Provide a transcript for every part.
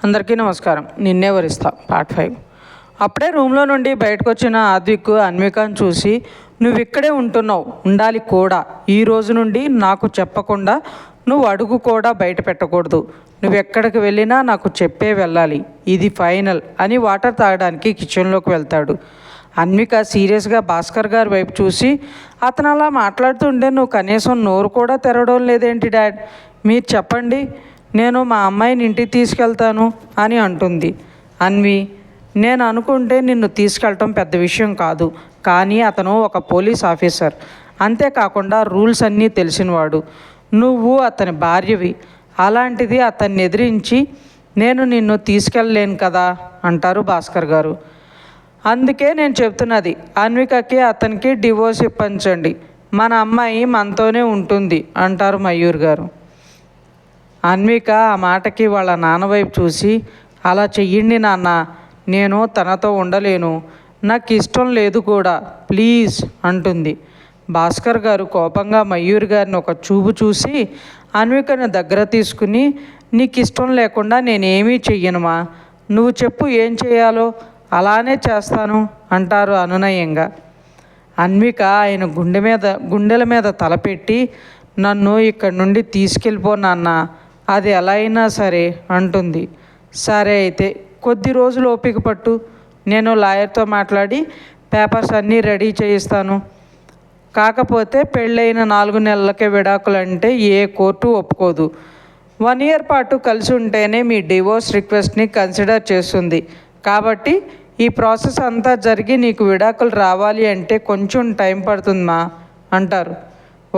అందరికీ నమస్కారం. నిన్నే వరిస్తా పార్ట్ 5. అప్పుడే రూమ్లో నుండి బయటకు వచ్చిన ఆద్విక్ అన్వికను చూసి, నువ్వు ఇక్కడే ఉంటున్నావు, ఉండాలి కూడా. ఈ రోజు నుండి నాకు చెప్పకుండా నువ్వు అడుగు కూడా బయట పెట్టకూడదు. నువ్వు ఎక్కడికి వెళ్ళినా నాకు చెప్పే వెళ్ళాలి, ఇది ఫైనల్ అని వాటర్ తాగడానికి కిచెన్లోకి వెళ్తాడు. అన్విక సీరియస్గా భాస్కర్ గారి వైపు చూసి, అతను అలా మాట్లాడుతుంటే నువ్వు కనీసం నోరు కూడా తెరవడం లేదేంటి డాడ్? మీరు చెప్పండి, నేను మా అమ్మాయిని ఇంటికి తీసుకెళ్తాను అని అంటుంది. అన్వి, నేను అనుకుంటే నిన్ను తీసుకెళ్ళటం పెద్ద విషయం కాదు, కానీ అతను ఒక పోలీస్ ఆఫీసర్, అంతేకాకుండా రూల్స్ అన్నీ తెలిసినవాడు. నువ్వు అతని భార్యవి. అలాంటిది అతన్ని ఎదిరించి నేను నిన్ను తీసుకెళ్ళలేను కదా అంటారు భాస్కర్ గారు. అందుకే నేను చెప్తున్నది, అన్వికకి అతనికి డివోర్స్ ఇప్పించండి, మన అమ్మాయి మనతోనే ఉంటుంది అంటారు మయూర్ గారు. అన్విక ఆ మాటకి వాళ్ళ నాన్న వైపు చూసి, అలా చెయ్యండి నాన్న, నేను తనతో ఉండలేను, నాకు ఇష్టం లేదు కూడా, ప్లీజ్ అంటుంది. భాస్కర్ గారు కోపంగా మయూర్ గారిని ఒక చూపు చూసి అన్వికను దగ్గర తీసుకుని, నీకు ఇష్టం లేకుండా నేనేమీ చెయ్యనుమా, నువ్వు చెప్పు ఏం చేయాలో అలానే చేస్తాను అంటారు అనునయంగా. అన్విక ఆయన గుండెల మీద తలపెట్టి, నన్ను ఇక్కడి నుండి తీసుకెళ్ళిపో నాన్న, అది ఎలా అయినా సరే అంటుంది. సరే అయితే కొద్ది రోజులు ఓపిక పట్టు, నేను లాయర్తో మాట్లాడి పేపర్స్ అన్నీ రెడీ చేయిస్తాను. కాకపోతే పెళ్ళైన 4 నెలలకే విడాకులంటే ఏ కోర్టు ఒప్పుకోదు. 1 ఇయర్ పాటు కలిసి ఉంటేనే మీ డివోర్స్ రిక్వెస్ట్ని కన్సిడర్ చేస్తుంది. కాబట్టి ఈ ప్రాసెస్ అంతా జరిగి నీకు విడాకులు రావాలి అంటే కొంచెం టైం పడుతుందమ్మా అంటారు.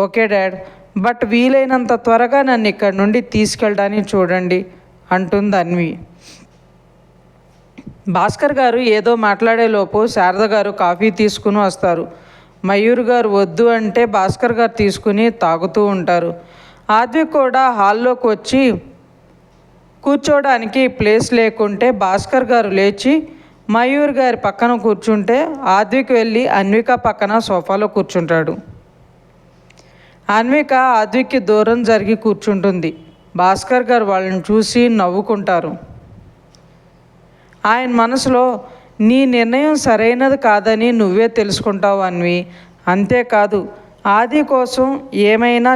ఓకే డాడ్, బట్ వీలైనంత త్వరగా నన్ను ఇక్కడి నుండి తీసుకెళ్ళడానికి చూడండి అంటుంది అన్వి. భాస్కర్ గారు ఏదో మాట్లాడేలోపు శారద గారు కాఫీ తీసుకుని వస్తారు. మయూర్ గారు వద్దు అంటే భాస్కర్ గారు తీసుకుని తాగుతూ ఉంటారు. ఆద్వి కూడా హాల్లోకి వచ్చి కూర్చోడానికి ప్లేస్ లేకుంటే భాస్కర్ గారు లేచి మయూర్ గారి పక్కన కూర్చుంటే ఆద్వికి వెళ్ళి అన్విక పక్కన సోఫాలో కూర్చుంటాడు. అన్విక ఆద్వికి దూరం జరిగి కూర్చుంటుంది. భాస్కర్ గారు వాళ్ళని చూసి నవ్వుకుంటారు. ఆయన మనసులో, నీ నిర్ణయం సరైనది కాదని నువ్వే తెలుసుకుంటావు అన్వి, అంతేకాదు ఆది కోసం ఏమైనా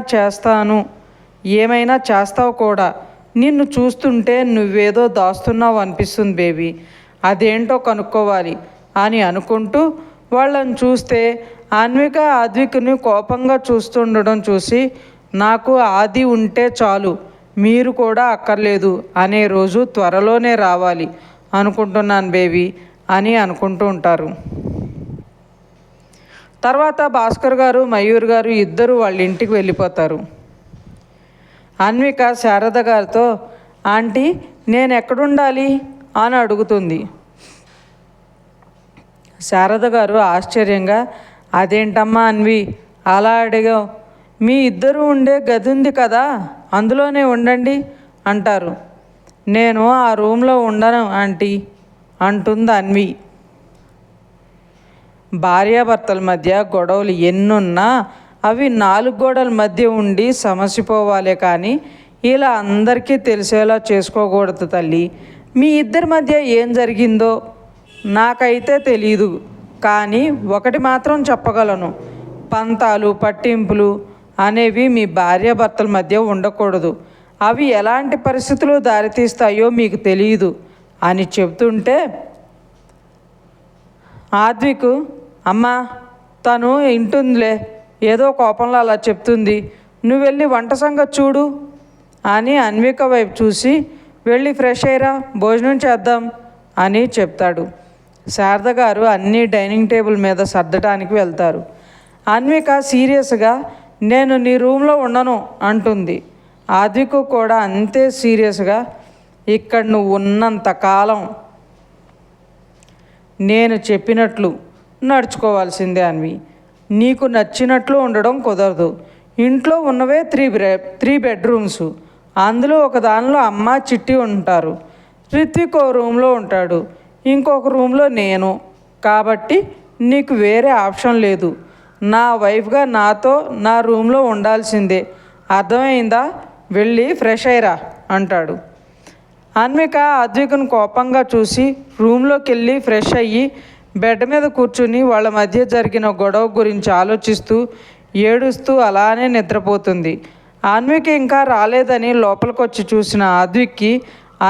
చేస్తావు కూడా. నిన్ను చూస్తుంటే నువ్వేదో దాస్తున్నావు అనిపిస్తుంది బేబీ, అదేంటో కనుక్కోవాలి అని అనుకుంటూ వాళ్ళని చూస్తే అన్విక ఆద్విక్ని కోపంగా చూస్తుండడం చూసి, నాకు ఆది ఉంటే చాలు, మీరు కూడా అక్కర్లేదు అనే రోజు త్వరలోనే రావాలి అనుకుంటున్నాను బేబీ అని అనుకుంటూ ఉంటారు. తర్వాత భాస్కర్ గారు మయూర్ గారు ఇద్దరు వాళ్ళ ఇంటికి వెళ్ళిపోతారు. అన్విక శారద గారితో, ఆంటీ నేను ఎక్కడుండాలి అని అడుగుతుంది. శారద గారు ఆశ్చర్యంగా, అదేంటమ్మా అన్వి అలా అడిగావు, మీ ఇద్దరు ఉండే గది ఉంది కదా, అందులోనే ఉండండి అంటారు. నేను ఆ రూమ్లో ఉండను ఆంటీ అంటుంది అన్వి. భార్యాభర్తల మధ్య గొడవలు ఎన్నున్నా అవి 4 గోడల మధ్య ఉండి సమసిపోవాలే కానీ ఇలా అందరికీ తెలిసేలా చేసుకోకూడదు తల్లి. మీ ఇద్దరి మధ్య ఏం జరిగిందో నాకైతే తెలీదు, కానీ ఒకటి మాత్రం చెప్పగలను, పంతాలు పట్టింపులు అనేవి మీ భార్యాభర్తల మధ్య ఉండకూడదు. అవి ఎలాంటి పరిస్థితులు దారితీస్తాయో మీకు తెలియదు అని చెప్తుంటే ఆద్విక్, అమ్మా తను ఇంటుందిలే, ఏదో కోపంలో అలా చెప్తుంది, నువ్వు వెళ్ళి వంట సంగతి చూడు అని అన్విక వైపు చూసి, వెళ్ళి ఫ్రెష్ అయ్యిరా, భోజనం చేద్దాం అని చెప్తాడు. శారద గారు అన్నీ డైనింగ్ టేబుల్ మీద సర్దడానికి వెళ్తారు. అన్విక సీరియస్గా, నేను నీ రూమ్లో ఉండను అంటుంది. ఆద్విక్ కూడా అంతే సీరియస్గా, ఇక్కడ నువ్వు ఉన్నంత కాలం నేను చెప్పినట్లు నడుచుకోవాల్సిందే అన్వి, నీకు నచ్చినట్లు ఉండడం కుదరదు. ఇంట్లో ఉన్నవే 3 బెడ్రూమ్స్, అందులో ఒక దానిలో అమ్మ చిట్టి ఉంటారు, రిత్విక్ ఓ రూమ్లో ఉంటాడు, ఇంకొక రూమ్లో నేను, కాబట్టి నీకు వేరే ఆప్షన్ లేదు, నా వైఫ్గా నాతో నా రూమ్లో ఉండాల్సిందే, అర్థమైందా, వెళ్ళి ఫ్రెష్ అయ్యిరా అంటాడు. అన్విక అద్వికను కోపంగా చూసి రూమ్లోకి వెళ్ళి ఫ్రెష్ అయ్యి బెడ్ మీద కూర్చుని వాళ్ళ మధ్య జరిగిన గొడవ గురించి ఆలోచిస్తూ ఏడుస్తూ అలానే నిద్రపోతుంది. అన్విక ఇంకా రాలేదని లోపలికొచ్చి చూసిన అద్విక్కి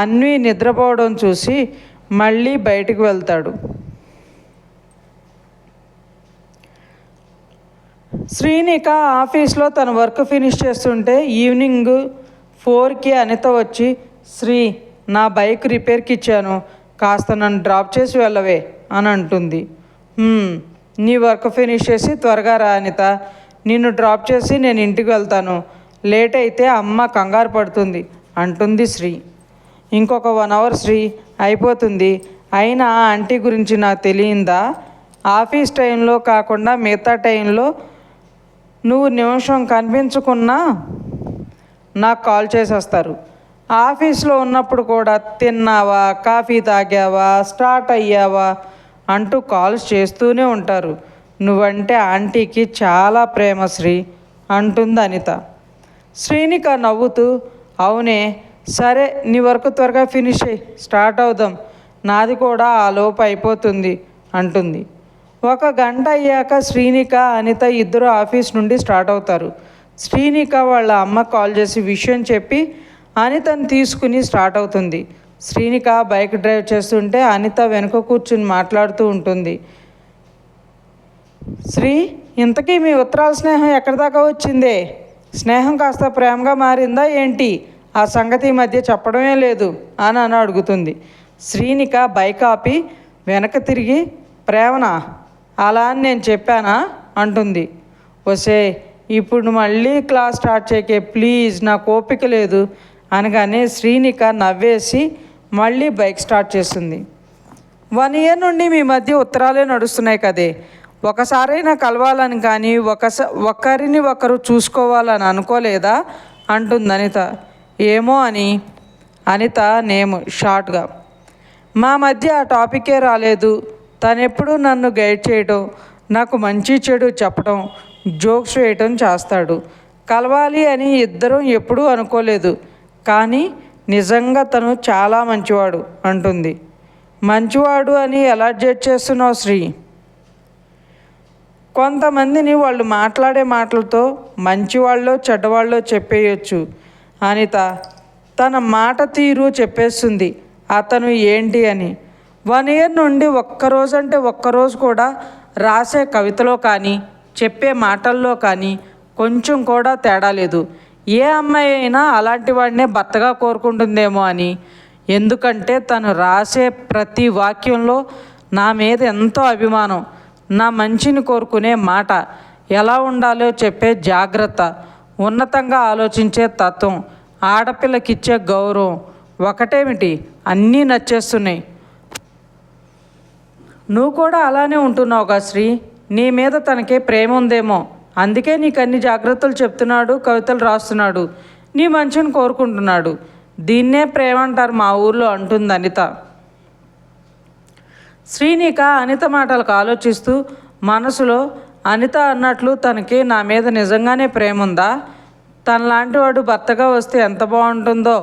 అన్వి నిద్రపోవడం చూసి మళ్ళీ బయటికి వెళ్తాడు. శ్రీనిక ఆఫీస్లో తన వర్క్ ఫినిష్ చేస్తుంటే ఈవినింగ్ 4కి అనిత వచ్చి, శ్రీ, నా బైక్ రిపేర్కి ఇచ్చాను, కాస్త నన్ను డ్రాప్ చేసి వెళ్ళవే అని అంటుంది. నీ వర్క్ ఫినిష్ చేసి త్వరగా రా అనిత, నిన్ను డ్రాప్ చేసి నేను ఇంటికి వెళ్తాను, లేట్ అయితే అమ్మ కంగారు పడుతుంది అంటుంది శ్రీ. ఇంకొక 1 అవర్ శ్రీ, అయిపోతుంది. అయినా ఆంటీ గురించి నాకు తెలియందా? ఆఫీస్ టైంలో కాకుండా మిగతా టైంలో నువ్వు నిమిషం కనిపించకున్నా నాకు కాల్ చేసేస్తారు. ఆఫీస్లో ఉన్నప్పుడు కూడా తిన్నావా, కాఫీ తాగావా, స్టార్ట్ అయ్యావా అంటూ కాల్స్ చేస్తూనే ఉంటారు. నువ్వంటే ఆంటీకి చాలా ప్రేమ శ్రీ అంటుంది అనిత. శ్రీనిక నవ్వుతూ, అవునే, సరే నీ వర్క్ త్వరగా ఫినిష్ అయ్యి స్టార్ట్ అవుదాం, నాది కూడా ఆ లోపు అయిపోతుంది అంటుంది. 1 గంట అయ్యాక శ్రీనిక అనిత ఇద్దరు ఆఫీస్ నుండి స్టార్ట్ అవుతారు. శ్రీనిక వాళ్ళ అమ్మ కాల్ చేసి విషయం చెప్పి అనితను తీసుకుని స్టార్ట్ అవుతుంది. శ్రీనిక బైక్ డ్రైవ్ చేస్తుంటే అనిత వెనుక కూర్చుని మాట్లాడుతూ ఉంటుంది. శ్రీ, ఇంతకీ మీ ఉత్తరాల స్నేహం ఎక్కడి దాకా వచ్చిందే? స్నేహం కాస్త ప్రేమగా మారిందా ఏంటి? ఆ సంగతి ఈ మధ్య చెప్పడమే లేదు అని అడుగుతుంది. శ్రీనిక బైక్ ఆపి వెనక తిరిగి, ప్రేమనా? అలా అని నేను చెప్పానా అంటుంది. ఒసే, ఇప్పుడు మళ్ళీ క్లాస్ స్టార్ట్ చేయకే ప్లీజ్, నాకు ఓపిక లేదు అనగానే శ్రీనిక నవ్వేసి మళ్ళీ బైక్ స్టార్ట్ చేస్తుంది. 1 ఇయర్ నుండి మీ మధ్య ఉత్తరాలే నడుస్తున్నాయి కదే, ఒకసారైనా కలవాలని కానీ ఒకరిని ఒకరు చూసుకోవాలని అనుకోలేదా అంటుంది అనిత. ఏమో అని అనిత నేమ్ షార్ట్గా. మా మధ్య ఆ టాపికే రాలేదు. తనెప్పుడు నన్ను గైడ్ చేయడం, నాకు మంచి చెడు చెప్పడం, జోక్స్ వేయటం చేస్తాడు. కలవాలి అని ఇద్దరం ఎప్పుడూ అనుకోలేదు, కానీ నిజంగా తను చాలా మంచివాడు అంటుంది. మంచివాడు అని ఎలా జడ్జ్ చేస్తున్నావు శ్రీ? కొంతమందిని వాళ్ళు మాట్లాడే మాటలతో మంచివాళ్ళో చెడ్డవాళ్ళో చెప్పేయచ్చు. అనిత తన మాట తీరు చెప్పేస్తుంది అతను ఏంటి అని. 1 ఇయర్ నుండి ఒక్కరోజు కూడా రాసే కవితలో కానీ చెప్పే మాటల్లో కానీ కొంచెం కూడా తేడా లేదు. ఏ అమ్మాయి అయినా అలాంటి వాడినే భర్తగా కోరుకుంటుందేమో అని. ఎందుకంటే తను రాసే ప్రతి వాక్యంలో నా మీద ఎంతో అభిమానం, నా మంచిని కోరుకునే మాట, ఎలా ఉండాలో చెప్పే జాగ్రత్త, ఉన్నతంగా ఆలోచించే తత్వం, ఆడపిల్లకిచ్చే గౌరవం, ఒకటేమిటి అన్నీ నచ్చేస్తున్నాయి. నువ్వు కూడా అలానే ఉంటున్నావుగా శ్రీ? నీ మీద తనకే ప్రేమ ఉందేమో, అందుకే నీకు అన్ని జాగ్రత్తలు చెప్తున్నాడు, కవితలు రాస్తున్నాడు, నీ మంచిని కోరుకుంటున్నాడు. దీన్నే ప్రేమ అంటారు మా ఊర్లో అంటుంది అనిత. శ్రీనిక అనిత మాటలకు ఆలోచిస్తూ మనసులో, అనిత అన్నట్లు తనకి నా మీద నిజంగానే ప్రేమ ఉందా? తనలాంటి వాడు భర్తగా వస్తే ఎంత బాగుంటుందో.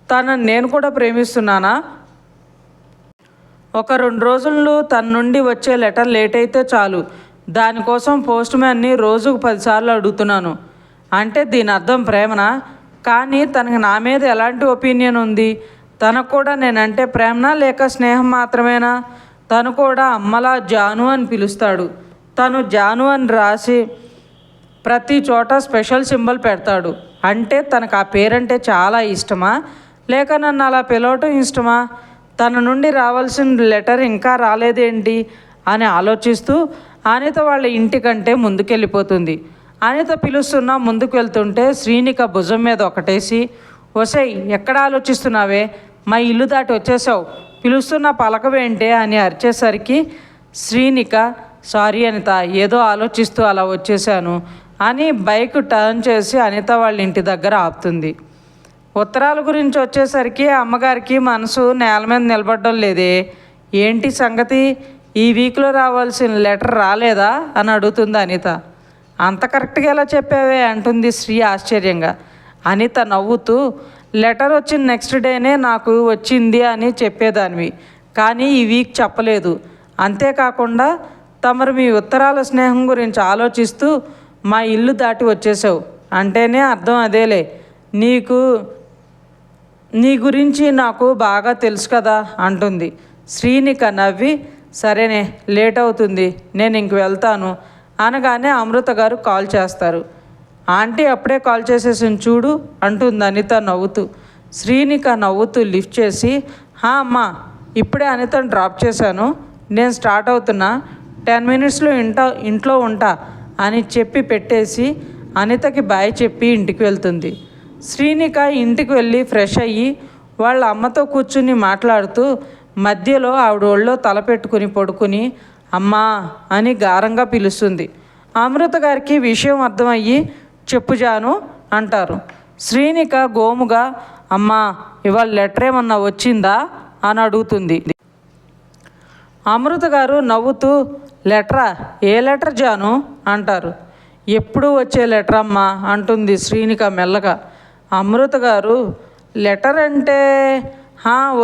తనని నేను కూడా ప్రేమిస్తున్నానా? ఒక 2 రోజులు తన నుండి వచ్చే లెటర్ లేట్ అయితే చాలు, దానికోసం పోస్ట్ మ్యాన్ని రోజుకు 10 సార్లు అడుగుతున్నాను. అంటే దీని అర్థం ప్రేమనా? కానీ తనకి నా మీద ఎలాంటి ఒపీనియన్ ఉంది? తనకు కూడా నేనంటే ప్రేమనా లేక స్నేహం మాత్రమేనా? తను కూడా అమ్మలా జాను అని పిలుస్తాడు. తను జాను అని రాసి ప్రతి చోట స్పెషల్ సింబల్ పెడతాడు. అంటే తనకు ఆ పేరంటే చాలా ఇష్టమా లేక నన్ను అలా పిలవటం ఇష్టమా? తన నుండి రావాల్సిన లెటర్ ఇంకా రాలేదేంటి అని ఆలోచిస్తూ అనిత వాళ్ళ ఇంటికంటే ముందుకెళ్ళిపోతుంది. అనిత పిలుస్తున్నా ముందుకు వెళ్తుంటే శ్రీనిక భుజం మీద ఒకటేసి, ఒసై, ఎక్కడ ఆలోచిస్తున్నావే, మా ఇల్లు దాటి వచ్చేసావు, పిలుస్తున్న పలకవేంటే అని అరిచేసరికి శ్రీనిక, సారీ అనిత, ఏదో ఆలోచిస్తూ అలా వచ్చేసాను అని బైక్ టర్న్ చేసి అనిత వాళ్ళ ఇంటి దగ్గర ఆపుతుంది. ఉత్తరాల గురించి వచ్చేసరికి అమ్మగారికి మనసు నేల మీద నిలబడడం లేదే. ఏంటి సంగతి, ఈ వీక్లో రావాల్సిన లెటర్ రాలేదా అని అడుగుతుంది అనిత. అంత కరెక్ట్గా ఎలా చెప్పావే అంటుంది శ్రీ ఆశ్చర్యంగా. అనిత నవ్వుతూ, లెటర్ వచ్చిన నెక్స్ట్ డేనే నాకు వచ్చింది అని చెప్పేదానివి, కానీ ఈ వీక్ చెప్పలేదు. అంతేకాకుండా తమరు మీ ఉత్తరాల స్నేహం గురించి ఆలోచిస్తూ మా ఇల్లు దాటి వచ్చేసావు అంటేనే అర్థం అదేలే. నీ గురించి నాకు బాగా తెలుసు కదా అంటుంది. శ్రీనిక నవ్వి, సరేనే, లేట్ అవుతుంది, నేను ఇంక వెళ్తాను అనగానే అమృత గారు కాల్ చేస్తారు. ఆంటీ అప్పుడే కాల్ చేసేసింది చూడు అంటుంది అనిత నవ్వుతూ. శ్రీనిక నవ్వుతూ లిఫ్ట్ చేసి, అమ్మా, ఇప్పుడే అనితను డ్రాప్ చేశాను, నేను స్టార్ట్ అవుతున్నా, 10 మినిట్స్లో ఇంట్లో ఉంటా అని చెప్పి పెట్టేసి అనితకి బాయ్ చెప్పి ఇంటికి వెళ్తుంది. శ్రీనిక ఇంటికి వెళ్ళి ఫ్రెష్ అయ్యి వాళ్ళ అమ్మతో కూర్చుని మాట్లాడుతూ మధ్యలో ఆవిడ ఒళ్ళో తలపెట్టుకుని పడుకుని అమ్మా అని గారంగా పిలుస్తుంది. అమృత గారికి విషయం అర్థమయ్యి చెప్పు జాను అంటారు. శ్రీనిక గోముగా, అమ్మా, ఇవాళ లెటర్ ఏమన్నా వచ్చిందా అని అడుగుతుంది. అమృత గారు నవ్వుతూ, లెటరా? ఏ లెటర్ జాను అంటారు. ఎప్పుడు వచ్చే లెటర్ అమ్మా అంటుంది శ్రీనిక మెల్లగా. అమృత గారు, లెటర్ అంటే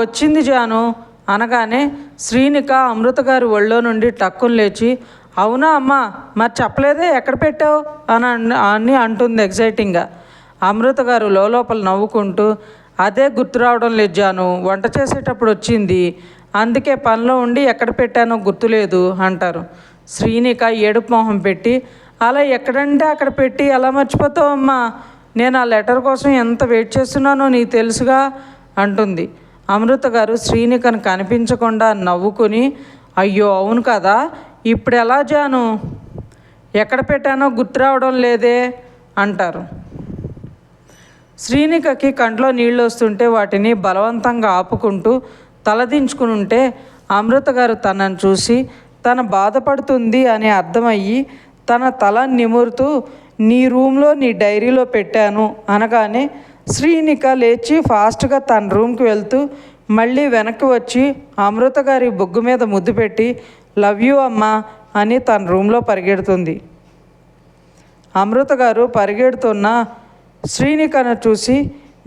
వచ్చింది జాను అనగానే శ్రీనిక అమృత గారి ఒళ్ళో నుండి టక్కుని లేచి, అవునా అమ్మా, మరి చెప్పలేదే, ఎక్కడ పెట్టావు అని అంటుంది ఎగ్జైటింగ్గా. అమృత గారు లోపల నవ్వుకుంటూ, అదే గుర్తు రావడం లేదు జాను, వంట చేసేటప్పుడు వచ్చింది, అందుకే పనిలో ఉండి ఎక్కడ పెట్టానో గుర్తులేదు అంటారు. శ్రీనిక ఏడుపు మొహం పెట్టి, అలా ఎక్కడంటే అక్కడ పెట్టి ఎలా మర్చిపోతావు అమ్మా, నేను ఆ లెటర్ కోసం ఎంత వెయిట్ చేస్తున్నానో నీకు తెలుసుగా అంటుంది. అమృత గారు శ్రీనికను కనిపించకుండా నవ్వుకుని, అయ్యో అవును కదా, ఇప్పుడు ఎలా జాను, ఎక్కడ పెట్టానో గుర్తు రావడం లేదే అంటారు. శ్రీనికకి కంట్లో నీళ్ళు వస్తుంటే వాటిని బలవంతంగా ఆపుకుంటూ తలదించుకుని ఉంటే అమృత గారు తనను చూసి తన బాధపడుతుంది అని అర్థమయ్యి తన తల నిమురుతూ, నీ రూమ్లో నీ డైరీలో పెట్టాను అనగానే శ్రీనిక లేచి ఫాస్ట్గా తన రూమ్కి వెళ్తూ మళ్ళీ వెనక్కి వచ్చి అమృత గారి బొగ్గు మీద ముద్దు పెట్టి, లవ్ యూ అమ్మా అని తన రూమ్లో పరిగెడుతుంది. అమృత గారు పరిగెడుతున్న శ్రీనికను చూసి,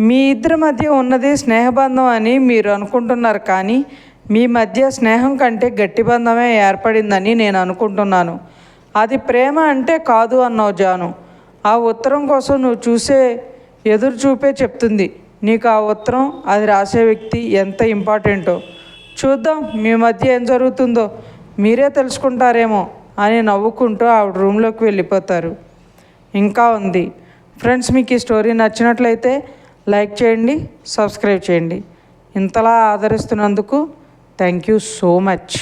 మీ ఇద్దరి మధ్య ఉన్నది స్నేహబంధం అని మీరు అనుకుంటున్నారు, కానీ మీ మధ్య స్నేహం కంటే గట్టి బంధమే ఏర్పడిందని నేను అనుకుంటున్నాను. అది ప్రేమ అంటే కాదు అన్నావు జాను. ఆ ఉత్తరం కోసం నువ్వు ఎదురు చూపే చెప్తుంది. నీకు ఆ ఉత్తరం, అది రాసే వ్యక్తి ఎంత ఇంపార్టెంటో. చూద్దాం మీ మధ్య ఏం జరుగుతుందో మీరే తెలుసుకుంటారేమో అని నవ్వుకుంటూ ఆవిడ రూమ్లోకి వెళ్ళిపోతారు. ఇంకా ఉంది ఫ్రెండ్స్, మీకు ఈ స్టోరీ నచ్చినట్లయితే లైక్ చేయండి, సబ్స్క్రైబ్ చేయండి. ఇంతలా ఆదరిస్తున్నందుకు థ్యాంక్ యూ సో మచ్.